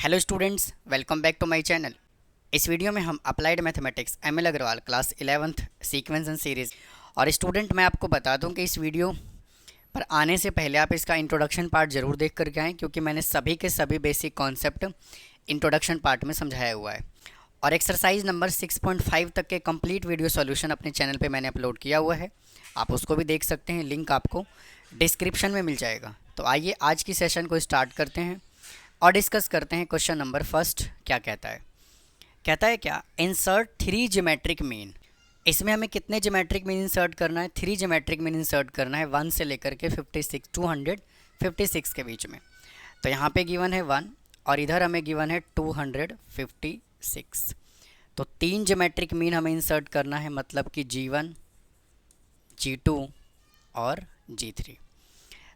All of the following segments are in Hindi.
Hello students, welcome back to my channel. इस वीडियो में हम applied mathematics ML Agrawal class 11th sequence and series. और स्टूडेंट, मैं आपको बता दूं कि इस वीडियो पर आने से पहले आप इसका इंट्रोडक्शन पार्ट ज़रूर देख करके आएँ, क्योंकि मैंने सभी के सभी बेसिक कॉन्सेप्ट इंट्रोडक्शन पार्ट में समझाया हुआ है। और एक्सरसाइज नंबर 6.5 तक के कंप्लीट वीडियो सॉल्यूशन अपने चैनल पे मैंने अपलोड किया हुआ है, आप उसको भी देख सकते हैं, लिंक आपको डिस्क्रिप्शन में मिल जाएगा। तो आइए आज की सेशन को स्टार्ट करते हैं और डिस्कस करते हैं। क्वेश्चन नंबर फर्स्ट क्या कहता है? कहता है क्या, इंसर्ट 3 ज्योमेट्रिक मीन। इसमें हमें कितने ज्योमेट्रिक मीन इंसर्ट करना है? 3 ज्योमेट्रिक मीन इंसर्ट करना है 1 से लेकर के 256 के बीच में। तो यहाँ पे गिवन है 1 और इधर हमें गिवन है 256। तो 3 ज्योमेट्रिक मीन हमें इंसर्ट करना है, मतलब कि G1, G2 और G3।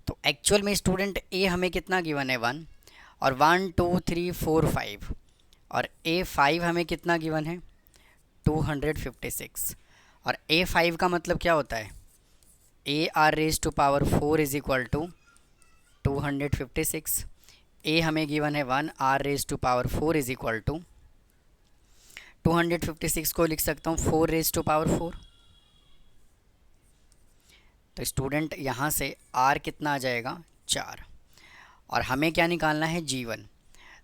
तो एक्चुअल में स्टूडेंट ए हमें कितना गिवन है 1, और 1 2 3 4 5, और A5 हमें कितना गिवन है 256। और A5 का मतलब क्या होता है? AR⁴ is equal to 256। ए हमें गिवन है 1, R⁴ इज इक्वल टू 256 को लिख सकता हूँ 4⁴। तो स्टूडेंट यहाँ से R कितना आ जाएगा 4। और हमें क्या निकालना है G1।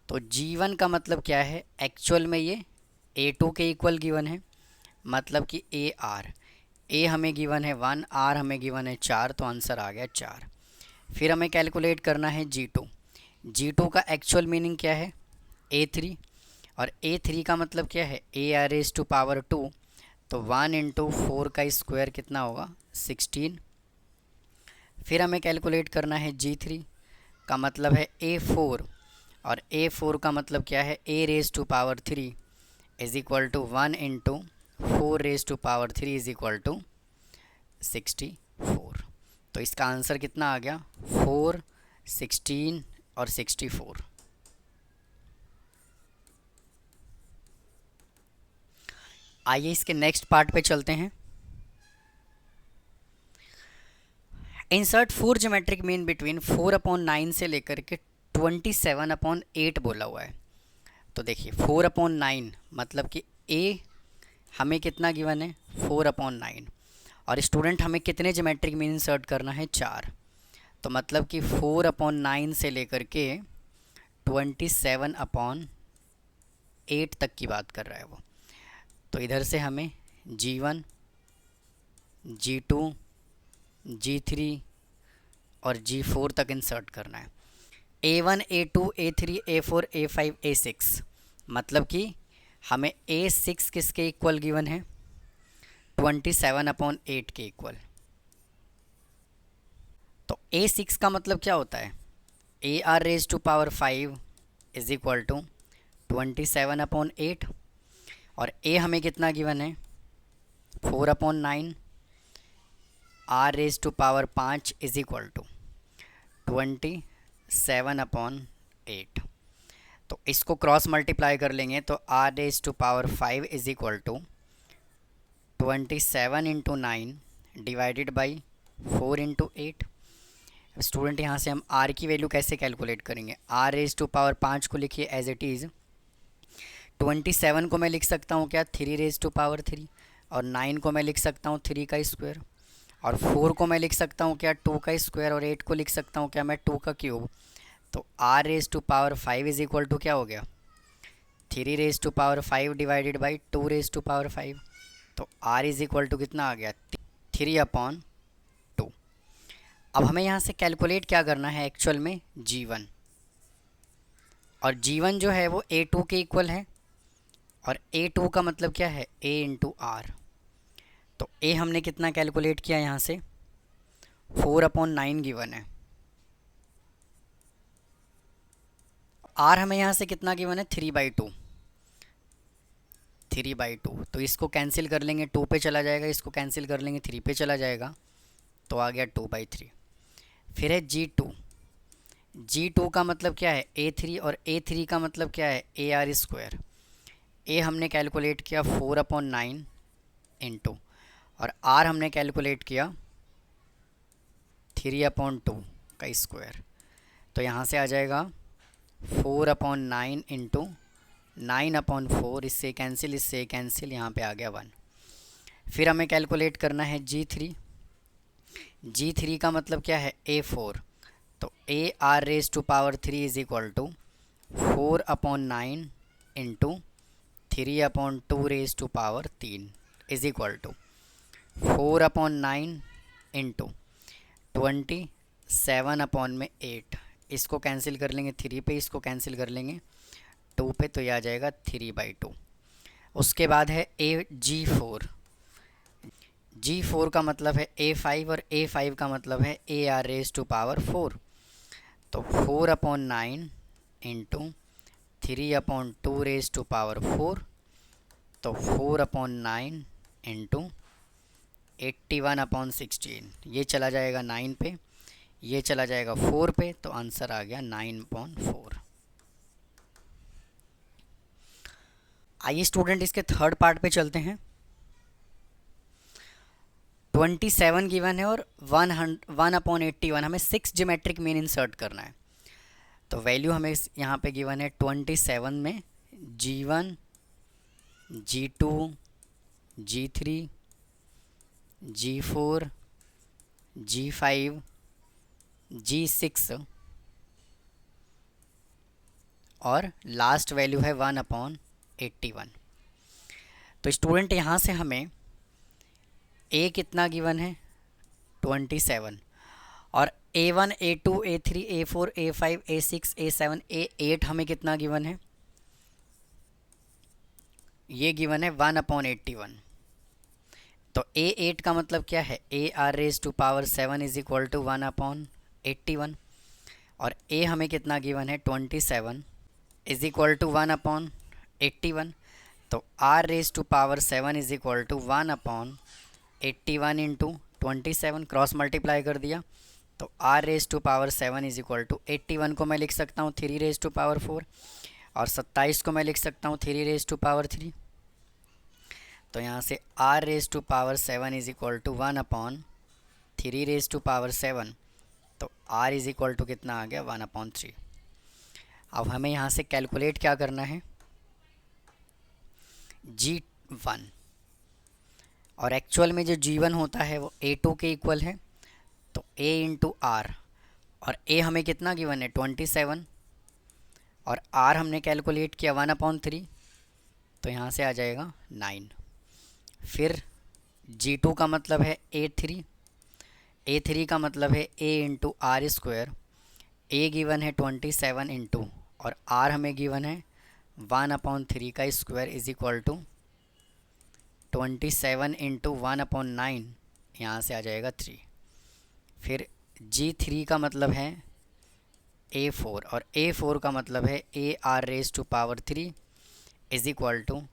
तो G1 का मतलब क्या है? एक्चुअल में ये A2 के इक्वल गिवन है, मतलब कि AR। A हमें गिवन है 1, R हमें गिवन है 4, तो आंसर आ गया 4। फिर हमें कैलकुलेट करना है G2। G2 का एक्चुअल मीनिंग क्या है? A3। और A3 का मतलब क्या है? AR⁴ तो 1 इंटू 4 का स्क्वायर कितना होगा 16। फिर हमें कैलकुलेट करना है G3 का मतलब है A4, और A4 का मतलब क्या है? A⁴ is equal to 1 into 4⁴ is equal to 64। तो इसका आंसर कितना आ गया? 4, 16 और 64। आइए इसके नेक्स्ट पार्ट पे चलते हैं। इंसर्ट 4 ज्योमेट्रिक मीन बिटवीन 4/9 से लेकर के 27/8 बोला हुआ है। तो देखिए 4/9 मतलब कि ए हमें कितना गिवन है 4/9, और स्टूडेंट हमें कितने ज्योमेट्रिक मीन इंसर्ट करना है 4। तो मतलब कि 4/9 से लेकर के 27/8 तक की बात कर रहा है वो। तो इधर से हमें G1, G2, G3 और G4 तक इंसर्ट करना है। A1, A2, A3, A4, A5, A6, मतलब कि हमें A6 किसके इक्वल गिवन है? 27/8 के इक्वल। तो A6 का मतलब क्या होता है? AR⁵ इज इक्वल टू 27/8, और A हमें कितना गिवन है 4/9, R⁵ इज इक्वल टू 27/8। तो इसको क्रॉस मल्टीप्लाई कर लेंगे तो R⁵ is equal to 27 into 9 divided by 4 into 8। Student यहाँ से हम R की वैल्यू कैसे कैलकुलेट करेंगे? R⁵ को लिखिए एज इट इज़। 27 को मैं लिख सकता हूँ क्या 3⁵, और 9 को मैं लिख सकता हूँ 3 का स्क्वायर, और 4 को मैं लिख सकता हूँ क्या 2 का स्क्वायर, और 8 को लिख सकता हूँ क्या मैं 2 का क्यूब। तो R⁵ इज इक्वल टू क्या हो गया 3⁵ डिवाइडेड बाई 2⁵। तो R इज इक्वल टू कितना आ गया 3/2। अब हमें यहाँ से कैलकुलेट क्या करना है एक्चुअल में G1, और G1 जो है वो A2 के इक्वल है, और A2 का मतलब क्या है A इंटू R। तो A हमने कितना कैलकुलेट किया यहाँ से 4/9 गिवन है, R हमें यहाँ से कितना गिवन है 3/2। तो इसको कैंसिल कर लेंगे 2 पे चला जाएगा, इसको कैंसिल कर लेंगे 3 पे चला जाएगा, तो आ गया 2/3। फिर है G2 का मतलब क्या है A3, और A3 का मतलब क्या है AR²। A हमने कैलकुलेट किया 4/9 इंटू, और R हमने कैलकुलेट किया 3/2 का स्क्वायर। तो यहाँ से आ जाएगा 4/9 इंटू 9/4, इससे कैंसिल, यहाँ पे आ गया 1। फिर हमें कैलकुलेट करना है G3 का मतलब क्या है A4, तो AR⁻³ is equal to 4/9 into 3/2⁻³ is equal to 4/9 into 27/8। इसको कैंसिल कर लेंगे 3 पे, इसको कैंसिल कर लेंगे 2 पे, तो यह आ जाएगा 3/2। उसके बाद है G4 का मतलब है A5 और A5 का मतलब है AR⁻⁴। तो 4/9 इंटू 3/2⁻⁴, तो 4/9 इंटू 81/16। ये चला जाएगा 9 पे, ये चला जाएगा 4 पे, तो आंसर आ गया 9/4। आइए स्टूडेंट इसके थर्ड पार्ट पे चलते हैं। 27 गिवन है और 1/81, हमें 6 ज्योमेट्रिक मीन इंसर्ट करना है। तो वैल्यू हमें यहाँ पे गिवन है 27 में G1, G2, G3, G4, G5, G6 और लास्ट वैल्यू है 1/81। तो स्टूडेंट यहाँ से हमें A कितना गिवन है 27, और A1, A2, A3, A4, A5, A6, A7, A8 हमें कितना गिवन है, ये गिवन है 1/81। तो A8 का मतलब क्या है AR⁻7 इज इक्वल टू 1/81, और A हमें कितना गिवन है 27 इज इक्वल टू 1/81। तो R⁻7 is equal to 1/81 into 27, cross multiply कर दिया, तो R⁻7 इज इक्वल टू 81 को मैं लिख सकता हूँ 3⁻4, और 27 को मैं लिख सकता हूँ 3⁻3। तो यहाँ से R⁻7 इज इक्वल टू 1/3⁻7, तो R इज इक्वल टू कितना आ गया 1/3। अब हमें यहाँ से कैलकुलेट क्या करना है G1, और एक्चुअल में जो G1 होता है वो A2 के इक्वल है, तो A इंटू R, और A हमें कितना गिवन है 27, और R हमने कैलकुलेट किया 1/3, तो यहाँ से आ जाएगा 9। फिर G2 का मतलब है A3 का मतलब है A into R², A given है 27 इंटू, और R हमें गिवन है 1/3 का square is equal to 27 into 1/9, यहाँ से आ जाएगा 3। फिर G3 का मतलब है A4, और A4 का मतलब है AR⁻³ is equal to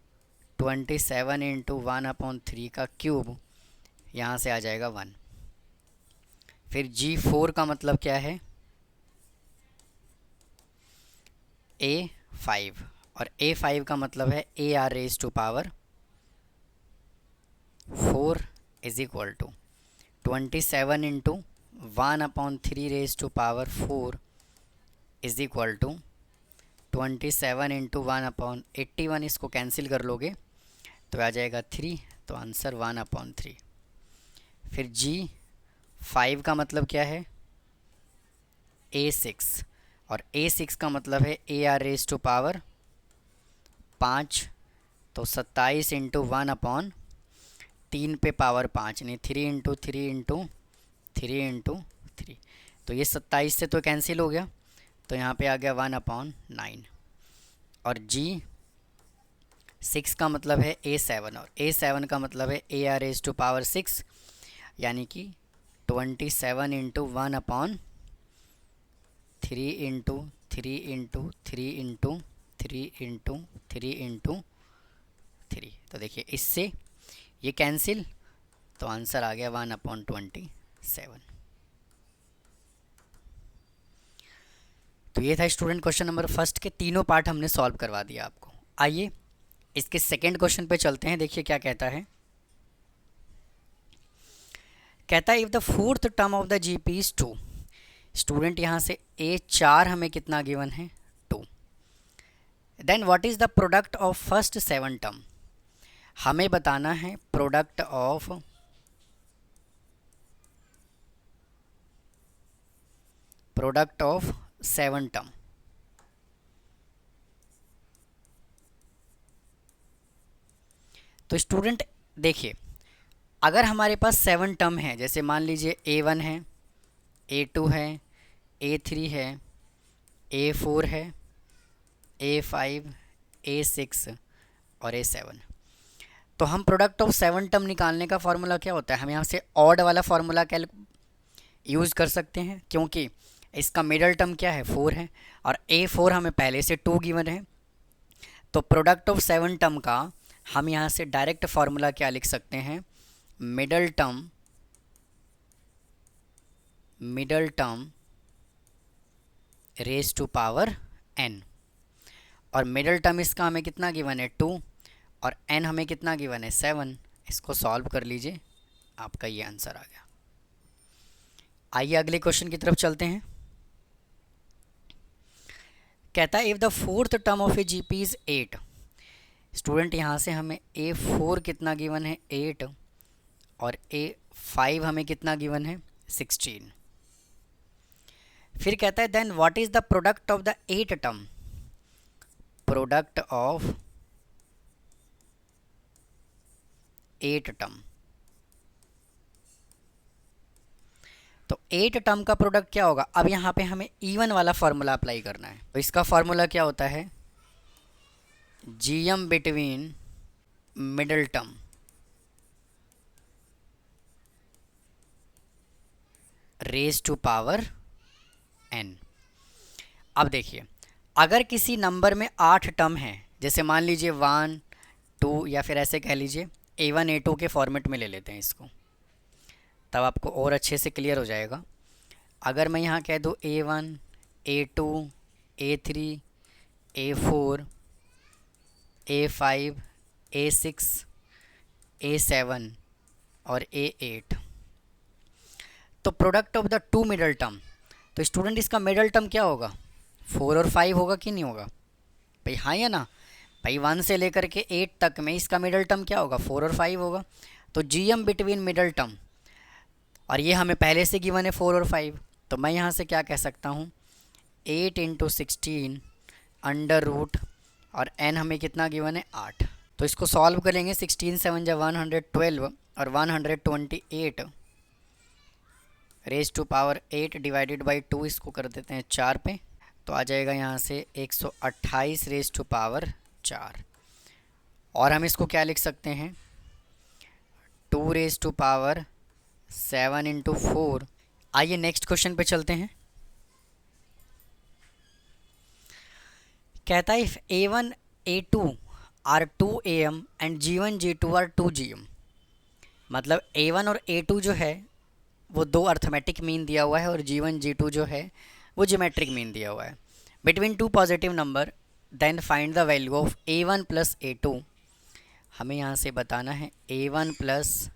27 into 1/3 का क्यूब, यहाँ से आ जाएगा 1। फिर G4 का मतलब क्या है A5, और A5 का मतलब है AR⁻⁴ is equal to 27 into 1/3⁴ is equal to 27 into 1/81। इसको कैंसिल कर लोगे तो आ जाएगा 3, तो आंसर 1/3। फिर G5 का मतलब क्या है A6, और A6 का मतलब है AR⁻5, तो 27 इंटू 1/3 पे पावर 5, नहीं 3 इंटू 3 इंटू 3 इंटू 3, तो ये 27 से तो कैंसिल हो गया, तो यहाँ पे आ गया 1/9। और G6 का मतलब है A7, और A7 का मतलब है AR⁻6, यानी कि 27 into 1/3 into 3 into 3 into 3 into 3 into 3। तो देखिए इससे ये कैंसिल, तो आंसर आ गया 1/27। तो ये था स्टूडेंट क्वेश्चन नंबर फर्स्ट के तीनों पार्ट हमने सॉल्व करवा दिया आपको। आइए इसके सेकंड क्वेश्चन पे चलते हैं। देखिए क्या कहता है, कहता है if the fourth term of the GP is 2। Student यहाँ से A4 हमें कितना गिवन है 2, then what is the product of first 7 term, हमें बताना है product of product of 7 term. तो स्टूडेंट देखिए, अगर हमारे पास 7 टर्म है, जैसे मान लीजिए A1 है, A2 है, A3 है, A4 है, A5, A6 और A7, तो हम प्रोडक्ट ऑफ 7 टर्म निकालने का फॉर्मूला क्या होता है, हम यहाँ से ऑड वाला फॉर्मूला यूज़ कर सकते हैं, क्योंकि इसका मिडल टर्म क्या है 4 है और A4 हमें पहले से 2 गिवन है। तो प्रोडक्ट ऑफ 7 टर्म का हम यहाँ से डायरेक्ट फार्मूला क्या लिख सकते हैं, middle term raise to power n, और मिडल टर्म इसका हमें कितना गिवन है 2 और n हमें कितना गिवन है 7। इसको सॉल्व कर लीजिए, आपका ये आंसर आ गया। आइए अगले क्वेश्चन की तरफ चलते हैं। कहता है if the fourth term of A GP is 8। Student यहाँ से हमें A4 कितना गिवन है 8 और A5 हमें कितना गिवन है 16। फिर कहता है then what is the product of the 8 term, product of 8 term. तो 8 टर्म का प्रोडक्ट क्या होगा, अब यहाँ पे हमें इवन वाला फॉर्मूला अप्लाई करना है। तो इसका फॉर्मूला क्या होता है, GM between middle term raise to power n। अब देखिए, अगर किसी नंबर में 8 टर्म हैं, जैसे मान लीजिए 1 2 या फिर ऐसे कह लीजिए A1 A2 के फॉर्मेट में ले लेते हैं इसको, तब आपको और अच्छे से क्लियर हो जाएगा। अगर मैं यहाँ कह दूँ A1 A2 A3 A4 A5 A6 A7 और A8, तो product of the 2 middle term, तो स्टूडेंट इसका मिडल टर्म क्या होगा 4 और 5 होगा कि नहीं होगा भाई, हाँ या ना भाई, 1 से लेकर के 8 तक में इसका मिडल टर्म क्या होगा 4 और 5 होगा। तो GM बिटवीन मिडल टर्म, और ये हमें पहले से गिवन है 4 और 5, तो मैं यहाँ से क्या कह सकता हूँ 8 इंटू 16 अंडर रूट, और n हमें कितना गिवन है 8। तो इसको सॉल्व करेंगे, 16 7 जा 112 और 128 raise to power 8 divided by 2, इसको कर देते हैं 4 पे, तो आ जाएगा यहाँ से 128 रेज टू पावर 4। और हम इसको क्या लिख सकते हैं 2 रेज टू पावर 7 इंटू 4। आइए नेक्स्ट क्वेश्चन पे चलते हैं। कहता है if A1 A2 are 2 AM and G1 G2 are 2 GM, मतलब A1 और A2 जो है वो दो अर्थमेटिक मीन दिया हुआ है और G1 G2 जो है वो ज्योमेट्रिक मीन दिया हुआ है between 2 positive number, then find the value of A1 plus A2। हमें यहाँ से बताना है A1 plus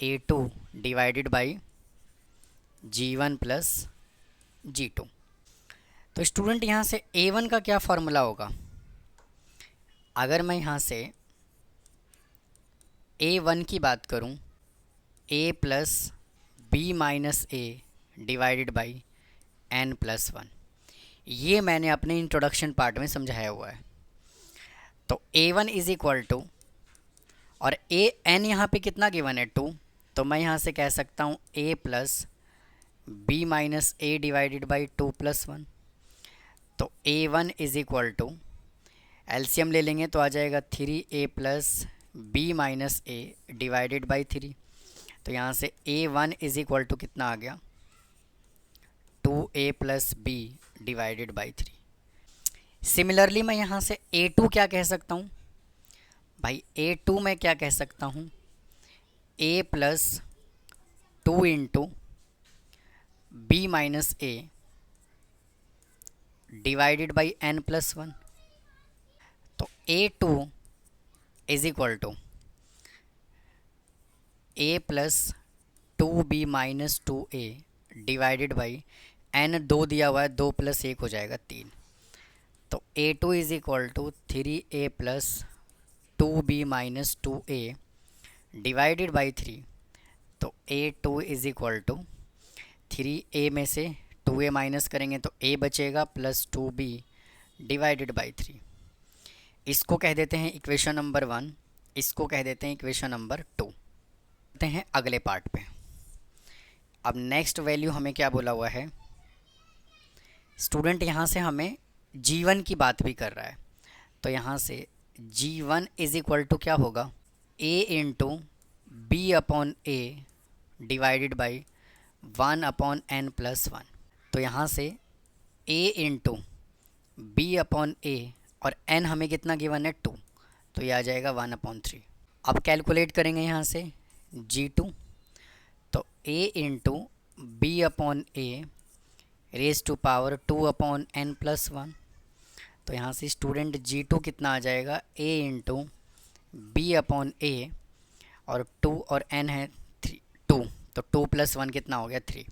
A2 divided by G1 plus G2। तो स्टूडेंट यहाँ से A1 का क्या फॉर्मूला होगा, अगर मैं यहाँ से A1 की बात करूँ A plus B minus A divided by n plus 1, ये मैंने अपने इंट्रोडक्शन पार्ट में समझाया हुआ है। तो A1 इज़ इक्वल टू, और n यहाँ पे कितना गिवन है 2, तो मैं यहाँ से कह सकता हूँ A plus B minus A divided by 2 plus 1। तो A1 is equal to, LCM ले लेंगे तो आ जाएगा 3A plus B minus A divided by 3। तो यहाँ से A1 इज़ इक्वल टू कितना आ गया 2A plus B divided by 3। Similarly मैं यहाँ से A2 क्या कह सकता हूँ भाई, A2 मैं क्या कह सकता हूँ A plus 2 into B minus A divided by n plus 1। तो A2 is equal to A plus 2B minus 2A divided by n, 2 दिया हुआ है, 2 प्लस 1 हो जाएगा 3। तो A2 is equal to 3A plus 2B minus 2A divided by 3। तो A2 is equal to 3A में से 2A माइनस करेंगे तो A बचेगा प्लस 2B डिवाइडेड बाई 3। इसको कह देते हैं इक्वेशन नंबर 1, इसको कह देते हैं इक्वेशन नंबर 2। आते हैं अगले पार्ट पे। अब नेक्स्ट वैल्यू हमें क्या बोला हुआ है, स्टूडेंट यहाँ से हमें G1 की बात भी कर रहा है। तो यहाँ से G1 इज इक्वल टू क्या होगा, A into B upon A divided by 1 upon n plus 1। तो यहाँ से A into B upon A और n हमें कितना गिवन है 2, तो ये आ जाएगा 1/3। अब कैलकुलेट करेंगे यहाँ से G2। तो A into B upon A raise to power 2/n plus 1। तो यहाँ से स्टूडेंट G2 कितना आ जाएगा, A into B upon A और 2 और n है 2, तो 2 + 1 कितना हो गया 3।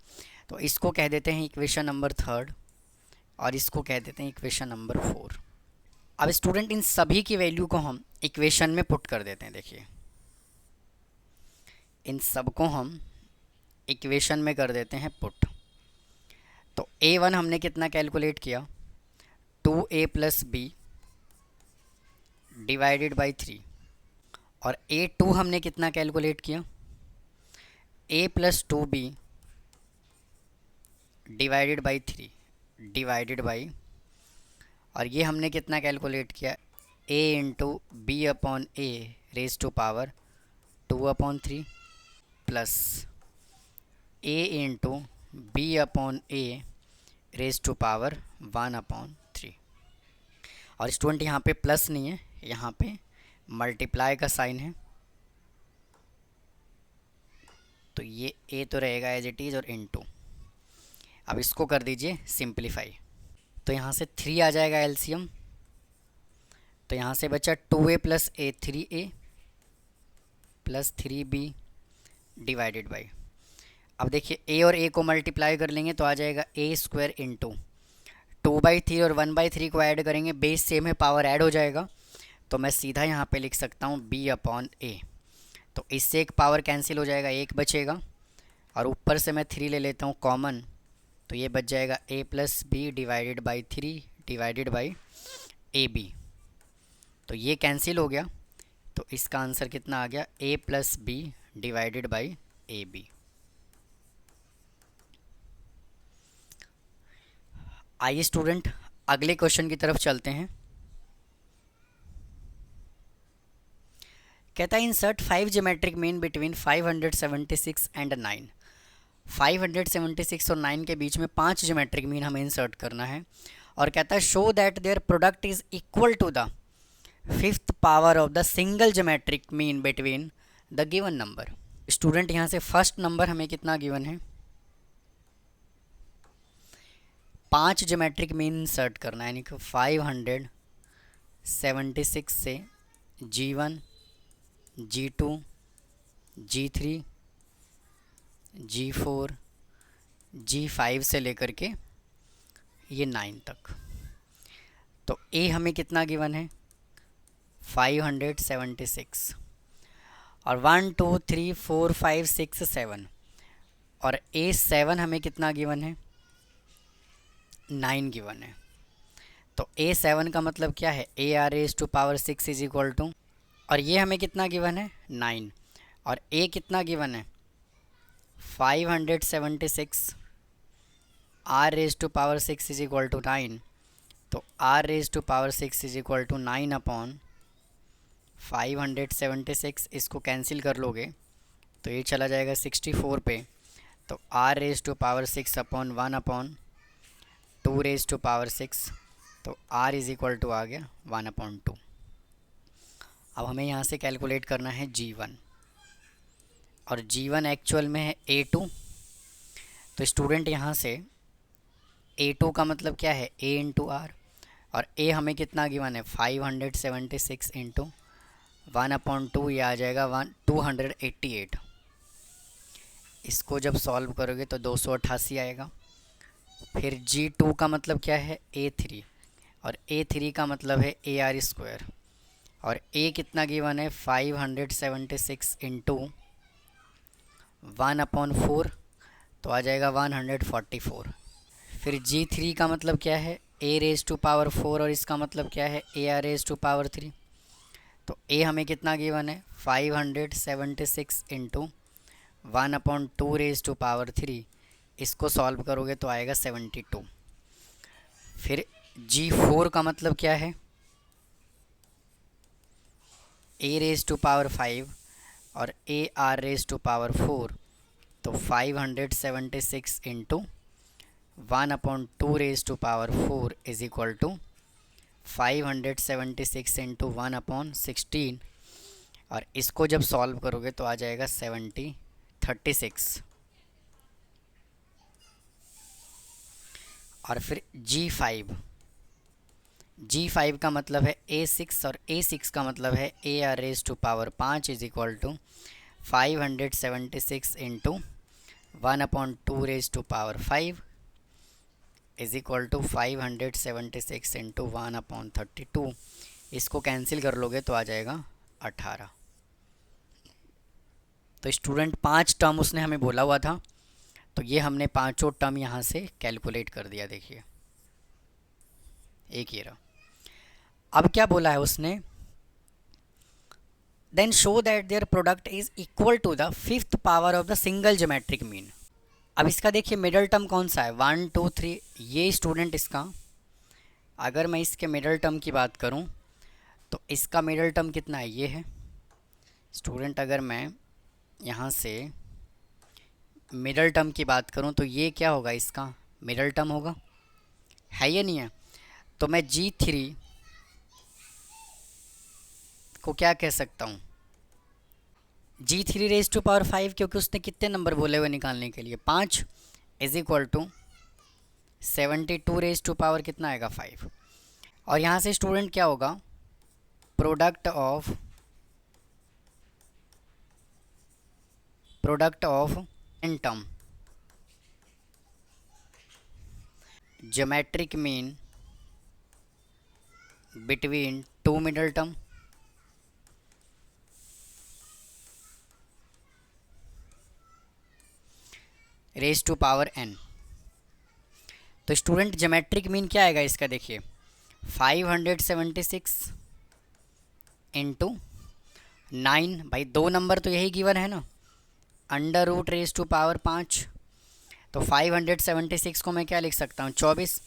तो इसको कह देते हैं इक्वेशन नंबर 3 और इसको कह देते हैं इक्वेशन नंबर 4। अब स्टूडेंट इन सभी की वैल्यू को हम इक्वेशन में पुट कर देते हैं। देखिए इन सब को हम इक्वेशन में कर देते हैं पुट। तो A1 हमने कितना कैलकुलेट किया, 2A plus B divided by 3। और A2 हमने कितना कैलकुलेट किया, A plus 2B divided by 3 divided by, और ये हमने कितना कैलकुलेट किया, A into B upon A raise to power 2/3 plus A into B upon A raise to power 1/3। और स्टूडेंट यहाँ पे प्लस नहीं है, यहाँ पे मल्टीप्लाई का साइन है। तो ये A तो रहेगा एज इट इज़ और इनटू। अब इसको कर दीजिए सिंप्लीफाई। तो यहाँ से 3 आ जाएगा एलसीएम। तो यहाँ से बचा 2A plus A 3A plus 3B divided by. अब देखिए A और A को मल्टीप्लाई कर लेंगे तो आ जाएगा A² इंटू 2/3 और 1/3 को ऐड करेंगे, बेस सेम है, पावर ऐड हो जाएगा। तो मैं सीधा यहाँ पे लिख सकता हूँ B अपॉन ए। तो इससे एक पावर कैंसिल हो जाएगा, एक बचेगा और ऊपर से मैं 3 ले लेता हूँ कॉमन। तो ये बच जाएगा A plus B divided by 3 divided by AB। तो ये कैंसिल हो गया, तो इसका आंसर कितना आ गया, A plus B divided by AB। आइए स्टूडेंट अगले क्वेश्चन की तरफ चलते हैं। कहता है insert 5 geometric mean between 576 and 9। 576 और 9 के बीच में 5 ज्योमेट्रिक मीन हमें इंसर्ट करना है। और कहता है show that their product is equal to the 5th power of the single geometric mean between the given number. Student यहाँ से फर्स्ट नंबर हमें कितना गिवन है, 5 ज्योमेट्रिक मीन इंसर्ट करना है, यानी कि 576 से G1 G2 G3 G4 G5 से लेकर के ये 9 तक। तो A हमें कितना गिवन है, 576 और 1 2 3 4 5 6 7 और A7 हमें कितना गिवन है, 9 गिवन है। तो A7 का मतलब क्या है, AR raise to power 6 is equal to, और ये हमें कितना गिवन है 9, और A कितना गिवन है 576, R raise to power 6 is equal to 9। तो R raise to power 6 is equal to 9 upon 576, इसको कैंसिल कर लोगे तो ये चला जाएगा 64 पे। तो R raise to power 6 upon 1 upon 2 raise to power 6, तो R इज इक्वल टू आ गया 1/2। अब हमें यहाँ से कैलकुलेट करना है G1, और G1 एक्चुअल में है A2। तो स्टूडेंट यहाँ से A2 का मतलब क्या है, A इंटू आर, और A हमें कितना गिवन है 576 इंटू 1/2, ये आ जाएगा 288। इसको जब सॉल्व करोगे तो 288 आएगा। फिर G2 का मतलब क्या है A3, और A3 का मतलब है AR²। और A कितना गिवन है 576 इंटू 1/4, तो आ जाएगा 144। फिर G3 का मतलब क्या है A⁴ और इसका मतलब क्या है AR⁴। तो A हमें कितना गिवन है 576 इंटू 1/2⁴। इसको सॉल्व करोगे तो आएगा 72। फिर G4 का मतलब क्या है A⁵ और AR⁴। तो 576 into 1/2⁴ is equal to 576 into 1/16। और इसको जब सॉल्व करोगे तो आ जाएगा 36। और फिर G5 का मतलब है A6 और A6 का मतलब है AR⁵ is equal to 576 into 1/2⁵ is equal to 576 into 1/32। इसको कैंसिल कर लोगे तो आ जाएगा 18। तो स्टूडेंट 5 टर्म उसने हमें बोला हुआ था, तो ये हमने पांचों टर्म यहाँ से कैलकुलेट कर दिया। देखिए एक ये रहा। अब क्या बोला है उसने, then show that their product is equal to the 5th power of the single geometric mean. अब इसका देखिए मिडल टर्म कौन सा है 1 2 3। ये स्टूडेंट इसका, अगर मैं इसके मिडल टर्म की बात करूं तो इसका मिडल टर्म कितना है, ये है स्टूडेंट। अगर मैं यहाँ से मिडल टर्म की बात करूं तो ये क्या होगा, इसका मिडल टर्म होगा, है या नहीं है। तो मैं G3 को क्या कह सकता हूँ G3⁵ क्योंकि उसने कितने नंबर बोले हुए निकालने के लिए 5 इज इक्वल टू 72⁵ कितना आएगा 5। और यहाँ से स्टूडेंट क्या होगा, product of n term geometric mean between 2 middle term ⁵n। तो स्टूडेंट ज्योमेट्रिक मीन क्या आएगा इसका, देखिए 576 इंटू 9, भाई 2 नंबर तो यही गिवन है ना, √5। तो 576 को मैं क्या लिख सकता हूँ 24,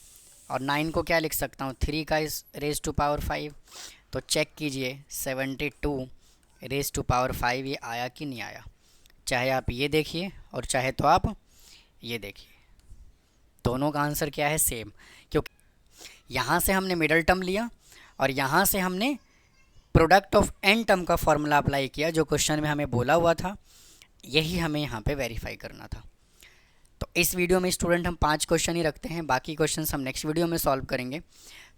और 9 को क्या लिख सकता हूँ 3 का ⁵5। तो चेक कीजिए 72⁵5 ये आया कि नहीं आया। चाहे आप ये देखिए और चाहे तो आप ये देखिए, दोनों का आंसर क्या है सेम, क्योंकि यहाँ से हमने मिडल टर्म लिया और यहाँ से हमने प्रोडक्ट ऑफ एन टर्म का फॉर्मूला अप्लाई किया जो क्वेश्चन में हमें बोला हुआ था, यही हमें यहाँ पे वेरीफाई करना था। तो इस वीडियो में स्टूडेंट हम 5 क्वेश्चन ही रखते हैं, बाकी क्वेश्चंस हम नेक्स्ट वीडियो में सॉल्व करेंगे।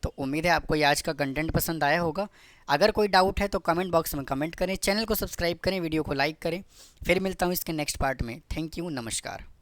तो उम्मीद है आपको आज का कंटेंट पसंद आया होगा। अगर कोई डाउट है तो कमेंट बॉक्स में कमेंट करें, चैनल को सब्सक्राइब करें, वीडियो को लाइक करें। फिर मिलता हूँ इसके नेक्स्ट पार्ट में। थैंक यू, नमस्कार।